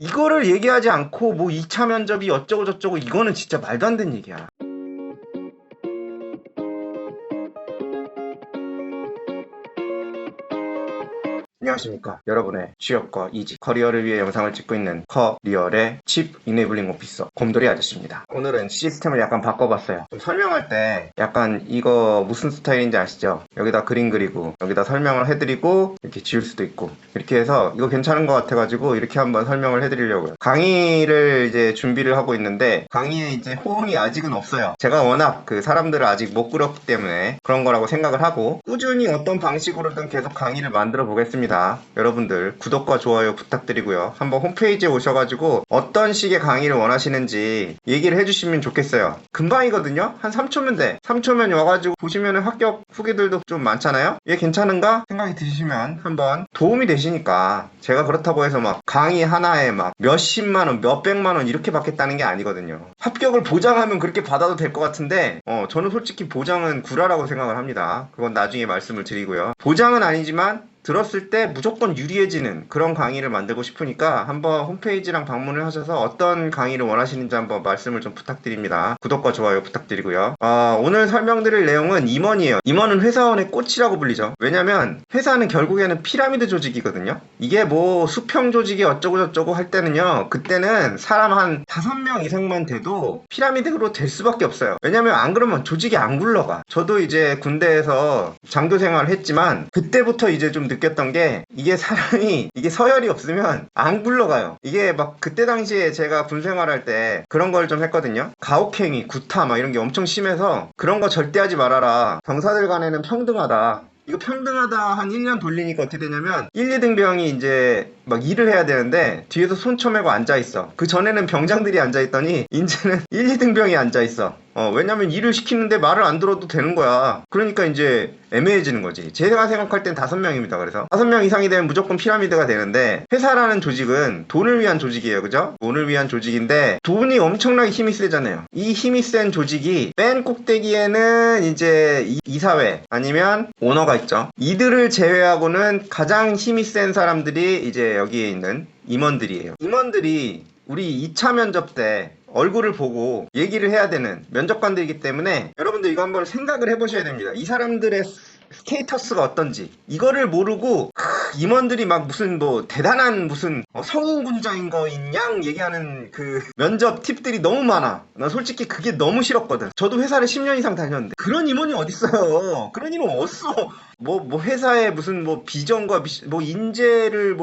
이거를 얘기하지 않고 뭐 2차 면접이 어쩌고 저쩌고, 이거는 진짜 말도 안 되는 얘기야. 안녕하십니까. 여러분의 취업과 이직, 커리어를 위해 영상을 찍고 있는 커리어의 칩 이네블링 오피서 곰돌이 아저씨입니다. 오늘은 시스템을 약간 바꿔봤어요. 좀 설명할 때 약간 이거 무슨 스타일인지 아시죠? 여기다 그림 그리고 여기다 설명을 해드리고 이렇게 지울 수도 있고, 이렇게 해서 이거 괜찮은 것 같아가지고 이렇게 한번 설명을 해드리려고요. 강의를 이제 준비를 하고 있는데 강의에 이제 호응이 아직은 없어요. 제가 워낙 그 사람들을 아직 못 끌었기 때문에 그런 거라고 생각을 하고, 꾸준히 어떤 방식으로든 계속 강의를 만들어 보겠습니다. 여러분들 구독과 좋아요 부탁드리고요. 한번 홈페이지에 오셔가지고 어떤 식의 강의를 원하시는지 얘기를 해주시면 좋겠어요. 금방이거든요. 한 3초면 돼. 3초면 와가지고 보시면은 합격 후기들도 좀 많잖아요. 얘 괜찮은가 생각이 드시면 한번 도움이 되시니까. 제가 그렇다고 해서 막 강의 하나에 막 몇십만원 몇백만원 이렇게 받겠다는 게 아니거든요. 합격을 보장하면 그렇게 받아도 될 것 같은데 저는 솔직히 보장은 구라라고 생각을 합니다. 그건 나중에 말씀을 드리고요. 보장은 아니지만 들었을 때 무조건 유리해지는 그런 강의를 만들고 싶으니까 한번 홈페이지랑 방문을 하셔서 어떤 강의를 원하시는지 한번 말씀을 좀 부탁드립니다. 구독과 좋아요 부탁드리고요. 오늘 설명드릴 내용은 임원이에요. 임원은 회사원의 꽃이라고 불리죠. 왜냐면 회사는 결국에는 피라미드 조직이거든요. 이게 뭐 수평 조직이 어쩌고 저쩌고 할 때는요, 그때는 사람 한 5명 이상만 돼도 피라미드로 될 수밖에 없어요. 왜냐면 안 그러면 조직이 안 굴러가. 저도 이제 군대에서 장교 생활을 했지만 그때부터 이제 좀 느꼈던 게, 이게 사람이 이게 서열이 없으면 안 굴러가요. 이게 막 그때 당시에 제가 군 생활할 때 그런 걸 좀 했거든요. 가혹행위, 구타 막 이런 게 엄청 심해서 그런 거 절대 하지 말아라. 병사들 간에는 평등하다. 이거 평등하다 한 1년 돌리니까 어떻게 되냐면 1, 2등병이 이제 막 일을 해야 되는데 뒤에서 손 쳐매고 앉아있어. 그 전에는 병장들이 앉아있더니 이제는 1, 2등병이 앉아있어. 왜냐면 일을 시키는데 말을 안 들어도 되는 거야. 그러니까 이제 애매해지는 거지. 제가 생각할 땐 5명입니다. 그래서 5명 이상이 되면 무조건 피라미드가 되는데, 회사라는 조직은 돈을 위한 조직이에요. 그죠? 돈을 위한 조직인데 돈이 엄청나게 힘이 세잖아요. 이 힘이 센 조직이 맨 꼭대기에는 이제 이사회 아니면 오너가 있죠. 이들을 제외하고는 가장 힘이 센 사람들이 이제 여기에 있는 임원들이에요. 임원들이 우리 2차 면접 때 얼굴을 보고 얘기를 해야 되는 면접관들이기 때문에 여러분들 이거 한번 생각을 해보셔야 됩니다. 이 사람들의 스테이터스가 어떤지 이거를 모르고 임원들이 막 무슨 뭐 대단한 무슨 성인군자인 거인 양 얘기하는 그 면접 팁들이 너무 많아. 나 솔직히 그게 너무 싫었거든. 저도 회사를 10년 이상 다녔는데 그런 임원이 어딨어요. 그런 임원 없어. 뭐 회사에 무슨 뭐 비전과 뭐 인재를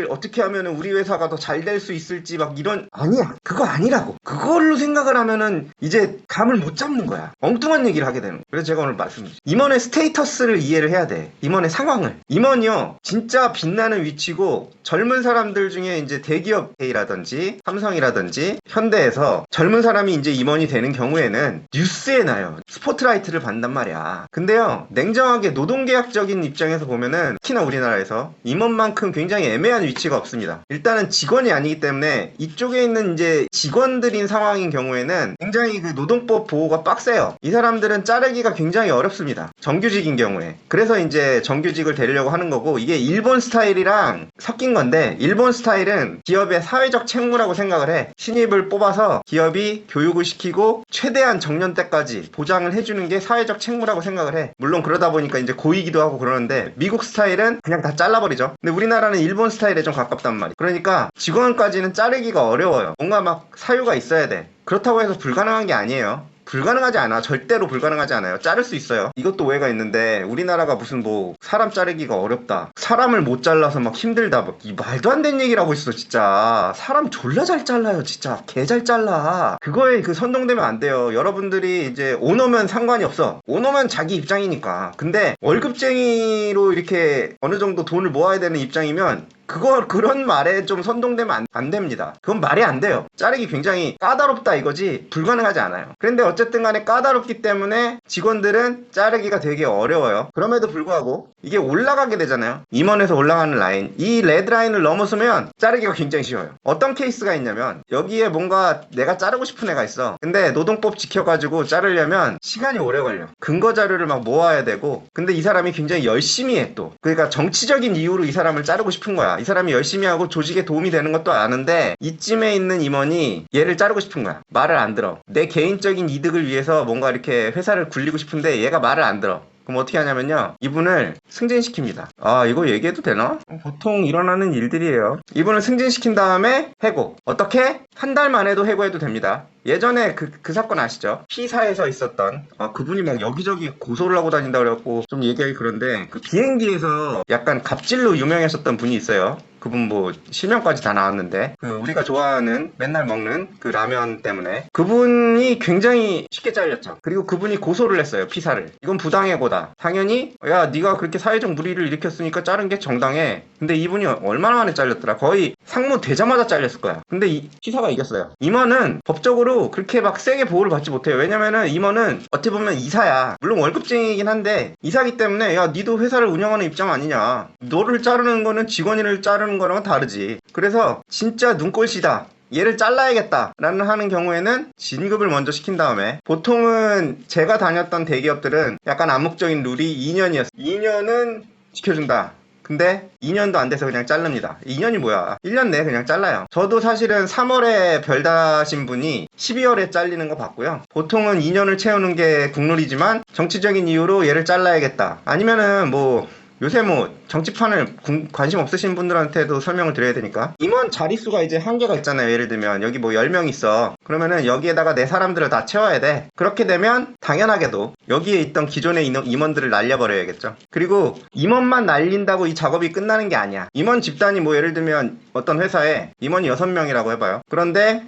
어떻게 하면은 우리 회사가 더 잘 될 수 있을지 막 이런, 아니야. 그거 아니라고. 그걸로 생각을 하면은 이제 감을 못 잡는 거야. 엉뚱한 얘기를 하게 되는 거야. 그래서 제가 오늘 말씀드릴게요. 임원의 스테이터스를 이해를 해야 돼. 임원의 상황을. 임원이요, 진짜 빛나는 위치고, 젊은 사람들 중에 이제 대기업 A라든지 삼성이라든지 현대에서 젊은 사람이 이제 임원이 되는 경우에는 뉴스에 나요. 스포트라이트를 받는단 말이야. 근데요, 냉정하게 노동계약적인 입장에서 보면은 특히나 우리나라에서 임원만큼 굉장히 애매한 위치가 없습니다. 일단은 직원이 아니기 때문에 이쪽에 있는 이제 직원들인 상황인 경우에는 굉장히 그 노동법 보호가 빡세요. 이 사람들은 자르기가 굉장히 어렵습니다. 정규직인 경우에. 그래서 이제 정규직을 데리려고 하는 거고, 이게 일본 스타일이랑 섞인 건데, 일본 스타일은 기업의 사회적 책무라고 생각을 해. 신입을 뽑아서 기업이 교육을 시키고 최대한 정년 때까지 보장을 해주는 게 사회적 책무라고 생각을 해. 물론 그러다 보니까 이제 고이기도 하고 그러는데, 미국 스타일은 그냥 다 잘라버리죠. 근데 우리나라는 일본 스타일에 좀 가깝단 말이야. 그러니까 직원까지는 자르기가 어려워요. 뭔가 막 사유가 있어야 돼. 그렇다고 해서 불가능한 게 아니에요. 불가능하지 않아. 절대로 불가능하지 않아요. 자를 수 있어요. 이것도 오해가 있는데, 우리나라가 무슨 뭐 사람 자르기가 어렵다, 사람을 못 잘라서 막 힘들다, 막 이 말도 안 되는 얘기를 하고 있어. 진짜 사람 졸라 잘 잘라요. 진짜 개 잘 잘라. 그거에 그 선동되면 안 돼요. 여러분들이 이제 오너면 상관이 없어. 오너면 자기 입장이니까. 근데 월급쟁이로 이렇게 어느 정도 돈을 모아야 되는 입장이면 그런 말에 좀 선동되면 안 됩니다. 그건 말이 안 돼요. 자르기 굉장히 까다롭다 이거지 불가능하지 않아요. 그런데 어쨌든 간에 까다롭기 때문에 직원들은 자르기가 되게 어려워요. 그럼에도 불구하고 이게 올라가게 되잖아요. 임원에서 올라가는 라인, 이 레드라인을 넘어서면 자르기가 굉장히 쉬워요. 어떤 케이스가 있냐면, 여기에 뭔가 내가 자르고 싶은 애가 있어. 근데 노동법 지켜가지고 자르려면 시간이 오래 걸려. 근거 자료를 막 모아야 되고, 근데 이 사람이 굉장히 열심히 해 또. 그러니까 정치적인 이유로 이 사람을 자르고 싶은 거야. 거야. 이 사람이 열심히 하고 조직에 도움이 되는 것도 아는데 이쯤에 있는 임원이 얘를 자르고 싶은 거야. 말을 안 들어. 내 개인적인 이득을 위해서 뭔가 이렇게 회사를 굴리고 싶은데 얘가 말을 안 들어. 그럼 어떻게 하냐면요, 이분을 승진시킵니다. 아, 이거 얘기해도 되나? 보통 일어나는 일들이에요. 이분을 승진시킨 다음에 해고. 어떻게? 한 달 만에도 해고해도 됩니다. 예전에 그 사건 아시죠? P사에서 있었던, 그분이 막 여기저기 고소를 하고 다닌다 그래갖고 좀 얘기하기 그런데, 그 비행기에서 약간 갑질로 유명했었던 분이 있어요. 그분 뭐 실명까지 다 나왔는데, 그 우리가 좋아하는 맨날 먹는 그 라면 때문에 그분이 굉장히 쉽게 잘렸죠. 그리고 그분이 고소를 했어요, P사를. 이건 부당해고다. 당연히 야, 네가 그렇게 사회적 물의를 일으켰으니까 자른 게 정당해. 근데 이분이 얼마나 만에 잘렸더라? 거의 상무 되자마자 잘렸을 거야. 근데 이 P사가 이겼어요. 임원은 법적으로 그렇게 막 세게 보호를 받지 못해요. 왜냐면은 임원은 어떻게 보면 이사야. 물론 월급쟁이긴 한데 이사기 때문에 야, 니도 회사를 운영하는 입장 아니냐. 너를 자르는 거는 직원을 자르는 거랑은 다르지. 그래서 진짜 눈꼴시다, 얘를 잘라야겠다 라는 하는 경우에는 진급을 먼저 시킨 다음에, 보통은 제가 다녔던 대기업들은 약간 암묵적인 룰이 2년이었어요. 2년은 지켜준다. 근데 2년도 안 돼서 그냥 자릅니다. 2년이 뭐야? 1년 내에 그냥 잘라요. 저도 사실은 3월에 별다신 분이 12월에 잘리는 거 봤고요. 보통은 2년을 채우는 게 국룰이지만 정치적인 이유로 얘를 잘라야겠다. 아니면은 뭐 요새 뭐 정치판을 관심 없으신 분들한테도 설명을 드려야 되니까, 임원 자릿수가 이제 한계가 있잖아요. 예를 들면 여기 뭐 10명 있어. 그러면은 여기에다가 내 사람들을 다 채워야 돼. 그렇게 되면 당연하게도 여기에 있던 기존의 임원들을 날려버려야겠죠. 그리고 임원만 날린다고 이 작업이 끝나는 게 아니야. 임원 집단이 뭐 예를 들면 어떤 회사에 임원이 6명이라고 해봐요. 그런데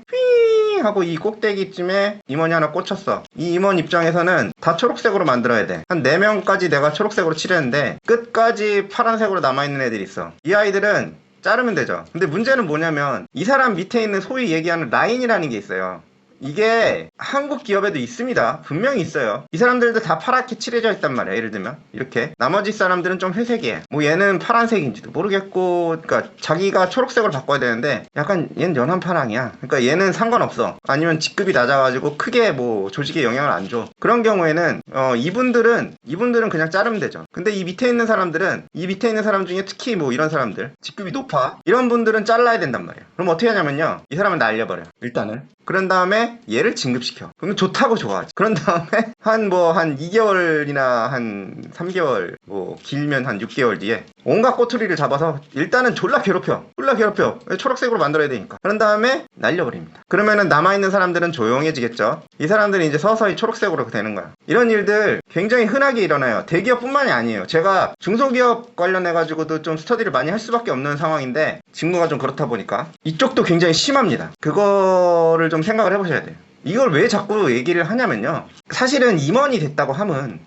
하고 이 꼭대기쯤에 임원이 하나 꽂혔어. 이 임원 입장에서는 다 초록색으로 만들어야 돼. 한 4명까지 내가 초록색으로 칠했는데 끝까지 파란색으로 남아있는 애들이 있어. 이 아이들은 자르면 되죠. 근데 문제는 뭐냐면 이 사람 밑에 있는 소위 얘기하는 라인이라는 게 있어요. 이게 한국 기업에도 있습니다. 분명히 있어요. 이 사람들도 다 파랗게 칠해져 있단 말이야. 예를 들면 이렇게 나머지 사람들은 좀 회색이에요. 뭐 얘는 파란색인지도 모르겠고, 그러니까 자기가 초록색으로 바꿔야 되는데 약간 얘는 연한 파랑이야. 그러니까 얘는 상관없어. 아니면 직급이 낮아가지고 크게 뭐 조직에 영향을 안 줘. 그런 경우에는 이분들은 그냥 자르면 되죠. 근데 이 밑에 있는 사람 중에 특히 뭐 이런 사람들 직급이 높아, 이런 분들은 잘라야 된단 말이야. 그럼 어떻게 하냐면요, 이 사람은 날려버려 일단은. 그런 다음에 얘를 진급시켜. 그러면 좋다고 좋아하지. 그런 다음에 한 2개월이나 한 3개월, 뭐 길면 한 6개월 뒤에 온갖 꼬투리를 잡아서 일단은 졸라 괴롭혀. 초록색으로 만들어야 되니까. 그런 다음에 날려버립니다. 그러면은 남아있는 사람들은 조용해지겠죠. 이 사람들은 이제 서서히 초록색으로 되는 거야. 이런 일들 굉장히 흔하게 일어나요. 대기업뿐만이 아니에요. 제가 중소기업 관련해가지고도 좀 스터디를 많이 할 수밖에 없는 상황인데, 직무가 좀 그렇다 보니까 이쪽도 굉장히 심합니다. 그거를 좀 생각을 해보셔야 돼요. 이걸 왜 자꾸 얘기를 하냐면요, 사실은 임원이 됐다고 하면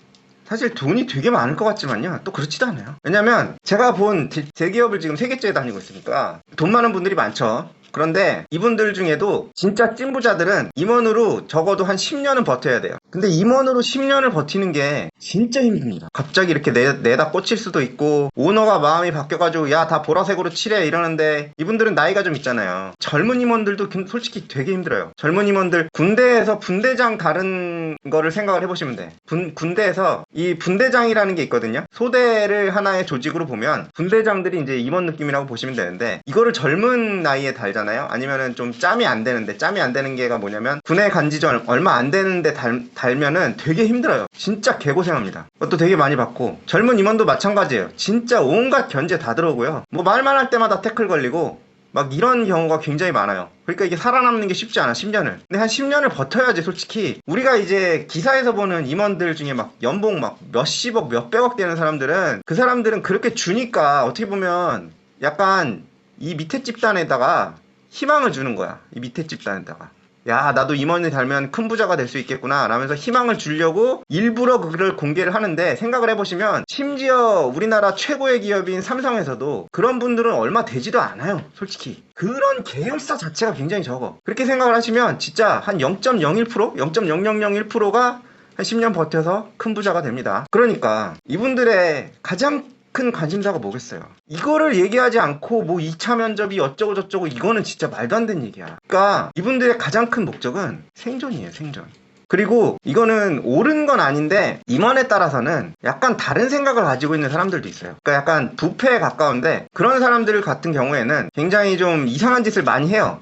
사실 돈이 되게 많을 것 같지만요, 또 그렇지도 않아요. 왜냐면 제가 본 대기업을 지금 3개째 다니고 있으니까 돈 많은 분들이 많죠. 그런데 이분들 중에도 진짜 찐부자들은 임원으로 적어도 한 10년은 버텨야 돼요. 근데 임원으로 10년을 버티는 게 진짜 힘듭니다. 갑자기 이렇게 내다 꽂힐 수도 있고, 오너가 마음이 바뀌어가지고 야, 다 보라색으로 칠해 이러는데, 이분들은 나이가 좀 있잖아요. 젊은 임원들도 솔직히 되게 힘들어요. 젊은 임원들 군대에서 분대장 다른 거를 생각을 해보시면 돼. 군대에서 이 분대장이라는 게 있거든요. 소대를 하나의 조직으로 보면 분대장들이 이제 임원 느낌이라고 보시면 되는데, 이거를 젊은 나이에 달잖아요. 아니면은 좀 짬이 안 되는 게가 뭐냐면, 군에 간지 좀 얼마 안 되는데 달면은 되게 힘들어요. 진짜 개고생합니다. 그것도 되게 많이 받고, 젊은 임원도 마찬가지예요. 진짜 온갖 견제 다 들어오고요. 뭐 말만 할 때마다 태클 걸리고 막 이런 경우가 굉장히 많아요. 그러니까 이게 살아남는 게 쉽지 않아, 10년을. 근데 한 10년을 버텨야지. 솔직히 우리가 이제 기사에서 보는 임원들 중에 막 연봉 막 몇십억 몇백억 되는 사람들은, 그 사람들은 그렇게 주니까 어떻게 보면 약간 이 밑에 집단에다가 희망을 주는 거야. 이 밑에 집단에다가 야, 나도 임원이 달면 큰 부자가 될 수 있겠구나 라면서 희망을 주려고 일부러 그걸 공개를 하는데, 생각을 해보시면 심지어 우리나라 최고의 기업인 삼성에서도 그런 분들은 얼마 되지도 않아요. 솔직히 그런 계열사 자체가 굉장히 적어. 그렇게 생각을 하시면 진짜 한 0.01%? 0.0001%가 한 10년 버텨서 큰 부자가 됩니다. 그러니까 이분들의 가장 큰 관심사가 뭐겠어요? 이거를 얘기하지 않고 뭐 2차 면접이 어쩌고 저쩌고, 이거는 진짜 말도 안 되는 얘기야. 그러니까 이분들의 가장 큰 목적은 생존이에요. 생존. 그리고 이거는 옳은 건 아닌데 임원에 따라서는 약간 다른 생각을 가지고 있는 사람들도 있어요. 그러니까 약간 부패에 가까운데 그런 사람들 같은 경우에는 굉장히 좀 이상한 짓을 많이 해요.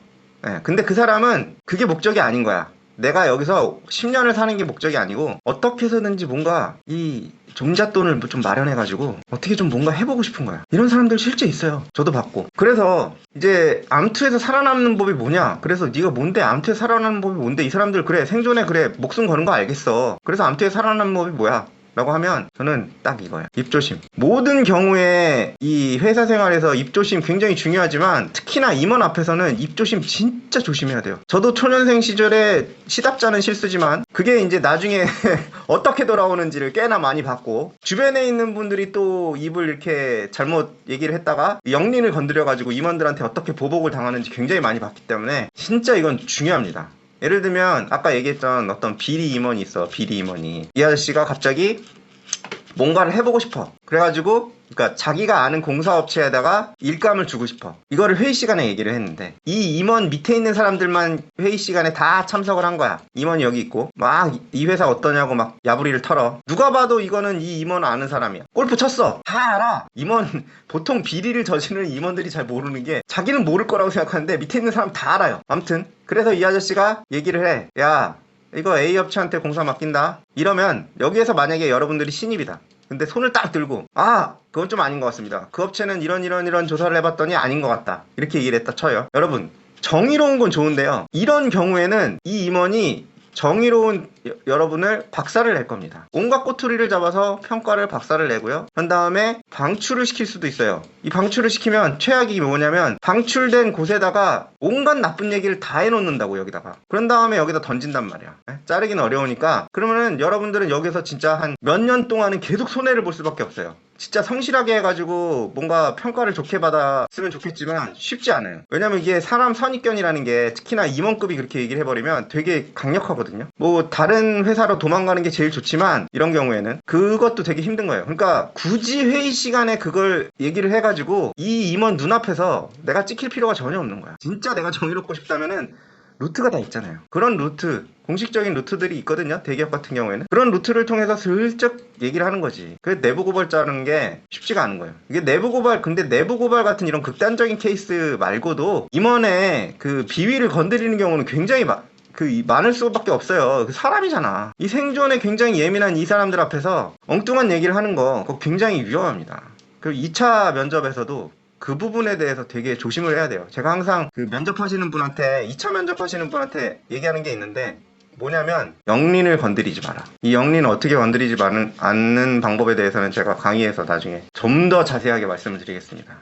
근데 그 사람은 그게 목적이 아닌 거야. 내가 여기서 10년을 사는 게 목적이 아니고 어떻게 해서든지 뭔가 이 종잣돈을 좀 마련해가지고 어떻게 좀 뭔가 해보고 싶은 거야. 이런 사람들 실제 있어요. 저도 봤고. 그래서 이제 암투에서 살아남는 법이 뭐냐? 그래서 네가 뭔데? 암투에서 살아남는 법이 뭔데? 이 사람들 그래 생존에 그래 목숨 거는 거 알겠어. 그래서 암투에서 살아남는 법이 뭐야? 라고 하면 저는 딱 이거예요. 입조심. 모든 경우에 이 회사 생활에서 입조심 굉장히 중요하지만 특히나 임원 앞에서는 입조심 진짜 조심해야 돼요. 저도 초년생 시절에 시답잖은 실수지만 그게 이제 나중에 어떻게 돌아오는지를 꽤나 많이 봤고 주변에 있는 분들이 또 입을 이렇게 잘못 얘기를 했다가 영린을 건드려가지고 임원들한테 어떻게 보복을 당하는지 굉장히 많이 봤기 때문에 진짜 이건 중요합니다. 예를 들면 아까 얘기했던 어떤 비리 임원이 있어. 비리 임원이 이 아저씨가 갑자기 뭔가를 해보고 싶어. 그래가지고 그러니까 자기가 아는 공사업체에다가 일감을 주고 싶어. 이거를 회의 시간에 얘기를 했는데 이 임원 밑에 있는 사람들만 회의 시간에 다 참석을 한 거야. 임원이 여기 있고 막 이 회사 어떠냐고 막 야부리를 털어. 누가 봐도 이거는 이 임원 아는 사람이야. 골프 쳤어. 다 알아. 임원 보통 비리를 저지르는 임원들이 잘 모르는 게 자기는 모를 거라고 생각하는데 밑에 있는 사람 다 알아요. 아무튼 그래서 이 아저씨가 얘기를 해. 야 이거 A 업체한테 공사 맡긴다. 이러면 여기에서 만약에 여러분들이 신입이다. 근데 손을 딱 들고 그건 좀 아닌 것 같습니다. 그 업체는 이런 조사를 해봤더니 아닌 것 같다. 이렇게 얘기를 했다 쳐요. 여러분 정의로운 건 좋은데요. 이런 경우에는 이 임원이 정의로운 여러분을 박살을 낼 겁니다. 온갖 꼬투리를 잡아서 평가를 박살을 내고요. 그 다음에 방출을 시킬 수도 있어요. 이 방출을 시키면 최악이 뭐냐면 방출된 곳에다가 온갖 나쁜 얘기를 다 해놓는다고 여기다가. 그런 다음에 여기다 던진단 말이야. 자르기는 어려우니까 그러면은 여러분들은 여기서 진짜 한 몇 년 동안은 계속 손해를 볼 수밖에 없어요. 진짜 성실하게 해가지고 뭔가 평가를 좋게 받았으면 좋겠지만 쉽지 않아요. 왜냐면 이게 사람 선입견이라는 게 특히나 임원급이 그렇게 얘기를 해버리면 되게 강력하거든요. 뭐 다른 회사로 도망가는 게 제일 좋지만 이런 경우에는 그것도 되게 힘든 거예요. 그러니까 굳이 회의 시간에 그걸 얘기를 해가지고 이 임원 눈앞에서 내가 찍힐 필요가 전혀 없는 거야. 진짜 내가 정의롭고 싶다면은 루트가 다 있잖아요. 그런 루트, 공식적인 루트들이 있거든요. 대기업 같은 경우에는. 그런 루트를 통해서 슬쩍 얘기를 하는 거지. 그 내부 고발자라는 게 쉽지가 않은 거예요. 이게 내부 고발, 근데 내부 고발 같은 이런 극단적인 케이스 말고도 임원의 그 비위를 건드리는 경우는 굉장히 많을 수밖에 없어요. 사람이잖아. 이 생존에 굉장히 예민한 이 사람들 앞에서 엉뚱한 얘기를 하는 거 그거 굉장히 위험합니다. 그리고 2차 면접에서도 그 부분에 대해서 되게 조심을 해야 돼요. 제가 항상 그 면접하시는 분한테 2차 면접하시는 분한테 얘기하는 게 있는데 뭐냐면 영린을 건드리지 마라. 이 영린을 어떻게 건드리지 않는 방법에 대해서는 제가 강의에서 나중에 좀 더 자세하게 말씀을 드리겠습니다.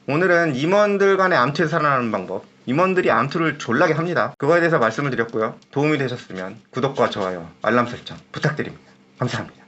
오늘은 임원들 간의 암투에서 살아나는 방법, 임원들이 암투를 졸라게 합니다. 그거에 대해서 말씀을 드렸고요. 도움이 되셨으면 구독과 좋아요, 알람 설정 부탁드립니다. 감사합니다.